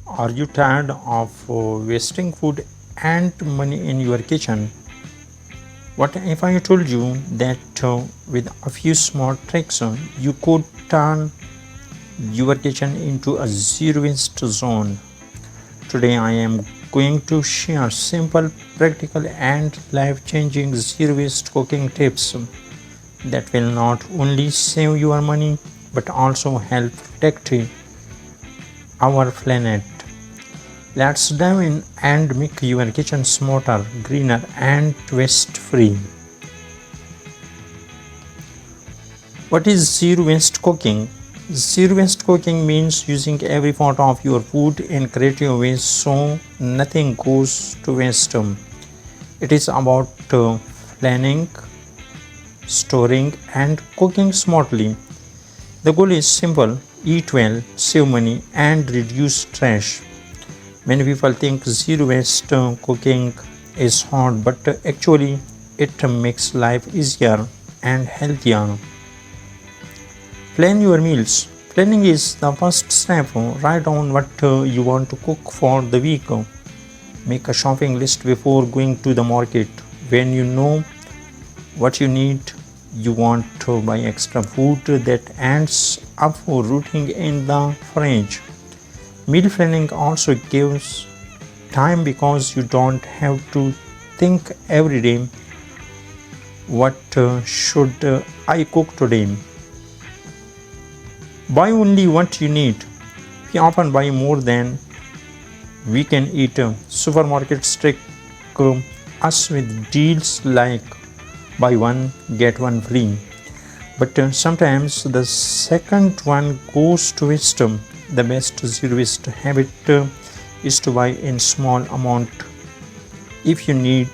Are you tired of wasting food and money in your kitchen? What if I told you that with a few small tricks you could turn your kitchen into a zero waste zone? Today I am going to share simple, practical, and life changing zero waste cooking tips that will not only save your money but also help protect our planet. Let's dive in and make your kitchen smarter, greener, and waste free. What is zero waste cooking? Zero waste cooking means using every part of your food in creative ways so nothing goes to waste. It is about planning, storing, and cooking smartly. The goal is simple: eat well, save money, and reduce trash. Many people think zero waste cooking is hard, but actually, it makes life easier and healthier. Plan your meals. Planning is the first step. Write down what you want to cook for the week. Make a shopping list before going to the market. When you know what you need, you want to buy extra food that ends up rotting in the fridge. Meal planning also gives time because you don't have to think every day, what should I cook today? Buy only what you need. We often buy more than we can eat. Supermarkets trick us with deals like buy one get one free. But sometimes the second one goes to waste. The best zero waste habit is to buy in small amount. If you need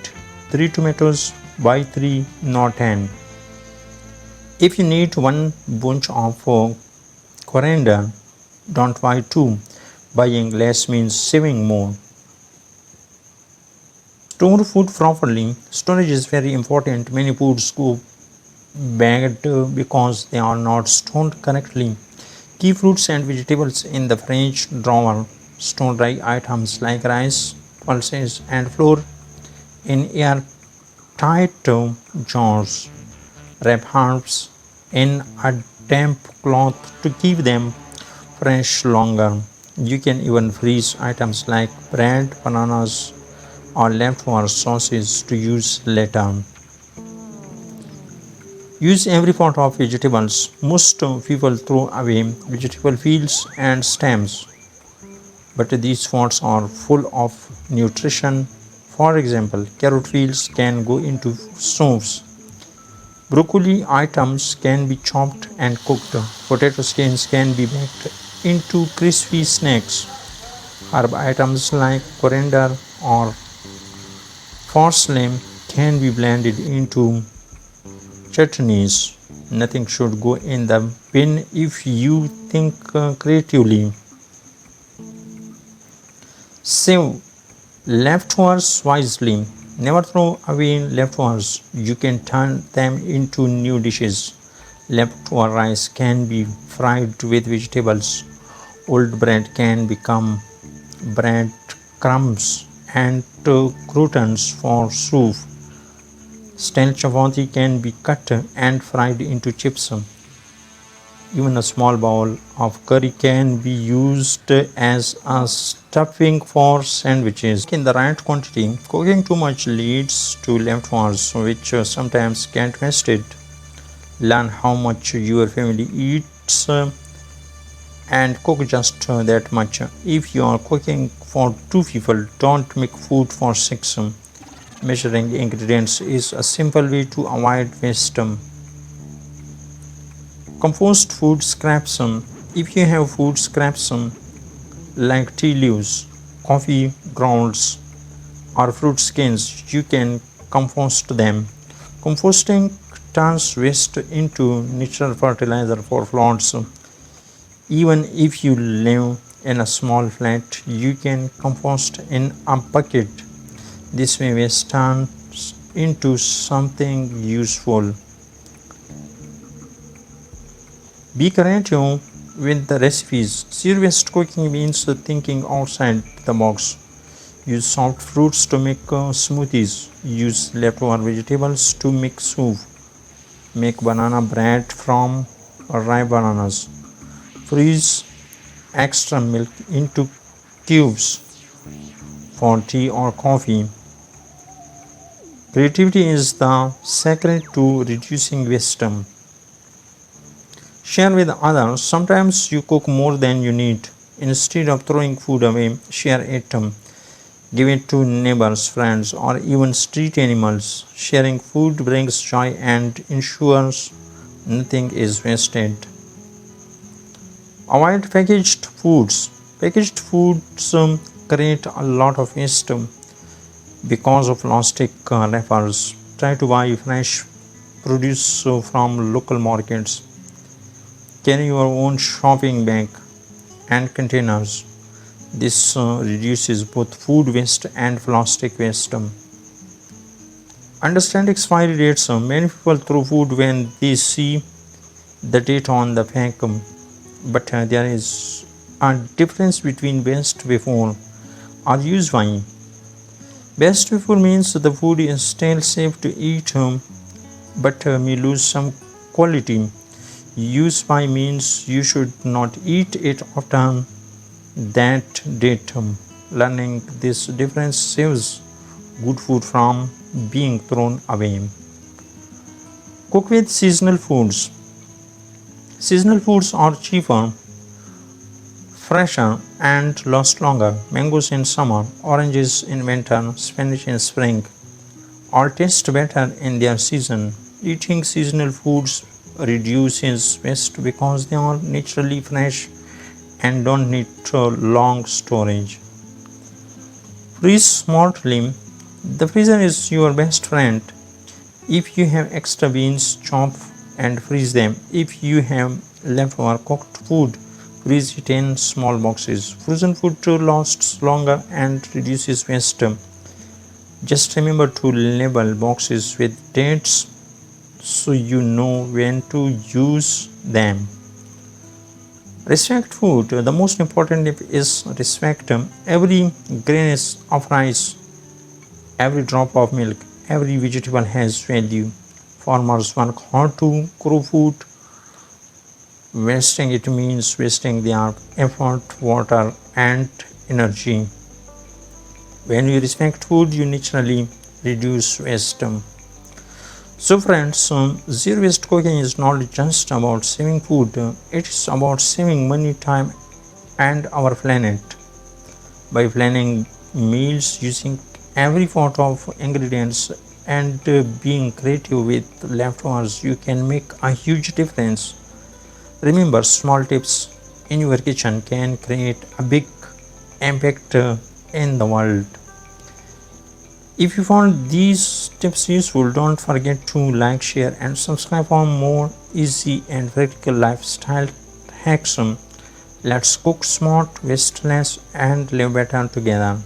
3 tomatoes, buy 3, not 10. If you need one bunch of coriander, don't buy 2. Buying less means saving more. Store food properly. Storage is very important. Many foods go bad because they are not stored correctly. Keep fruits and vegetables in the fridge drawer. Store dry items like rice, pulses, and flour in airtight jars. Wrap herbs in a damp cloth to keep them fresh longer. You can even freeze items like bread, bananas, or leftover sauces to use later. Use every part of vegetables. Most people throw away vegetable peels and stems, but these parts are full of nutrition. For example, carrot peels can go into soups. Broccoli items can be chopped and cooked. Potato skins can be baked into crispy snacks. Herb items like coriander or parsley can be blended into chutneys. Nothing should go in the bin if you think creatively. Save leftovers wisely. Never throw away leftovers. You can turn them into new dishes. Leftover rice can be fried with vegetables. Old bread can become bread crumbs and croutons for soup. Stale chapati can be cut and fried into chips. Even a small bowl of curry can be used as a stuffing for sandwiches. In the right quantity, cooking too much leads to leftovers, which sometimes get wasted. Learn how much your family eats and cook just that much. If you are cooking for 2 people, don't make food for 6. Measuring ingredients is a simple way to avoid waste. Compost food scraps. If you have food scraps like tea leaves, coffee grounds, or fruit skins, you can compost them. Composting turns waste into natural fertilizer for plants. Even if you live in a small flat, you can compost in a bucket. This way waste turns into something useful. Be creative. with the recipes. Zero waste cooking means thinking outside the box. Use soft fruits to make smoothies. Use leftover vegetables to make soup. Make banana bread from ripe bananas. Freeze extra milk into cubes for tea or coffee. Creativity is the secret to reducing waste. Share with others. Sometimes you cook more than you need. Instead of throwing food away, share it. Give it to neighbors, friends, or even street animals. Sharing food brings joy and ensures nothing is wasted. Avoid packaged foods. Packaged foods create a lot of waste because of plastic wrappers. Try to buy fresh produce from local markets. Carry your own shopping bag and containers. This reduces both food waste and plastic waste. Understand expiry dates. Many people throw food when they see the date on the pack, but there is a difference between best before or use by. Best before means the food is still safe to eat, but may lose some quality. Use by means you should not eat it after that date. Learning this difference saves good food from being thrown away. Cook with seasonal foods. Seasonal foods are cheaper, fresher, and last longer. Mangoes in summer, oranges in winter, spinach in spring all taste better in their season. Eating seasonal foods reduces waste because they are naturally fresh and don't need long storage. Freeze smartly. The freezer is your best friend. If you have extra beans, chop and freeze them. If you have leftover cooked food, freeze it in small boxes. Frozen food lasts longer and reduces waste. Just remember to label boxes with dates so you know when to use them. Respect food. The most important tip is respect. Every grain of rice, every drop of milk, every vegetable has value. Farmers work hard to grow food. Wasting it means wasting their effort, water, and energy. When you respect food, you naturally reduce waste. So friends, zero waste cooking is not just about saving food, it is about saving money, time and our planet. By planning meals using every photo of ingredients and being creative with leftovers, you can make a huge difference. Remember, small tips in your kitchen can create a big impact in the world. If you found these tips useful, don't forget to like, share and subscribe for more easy and practical lifestyle hacks. Let's cook smart, waste less and live better together.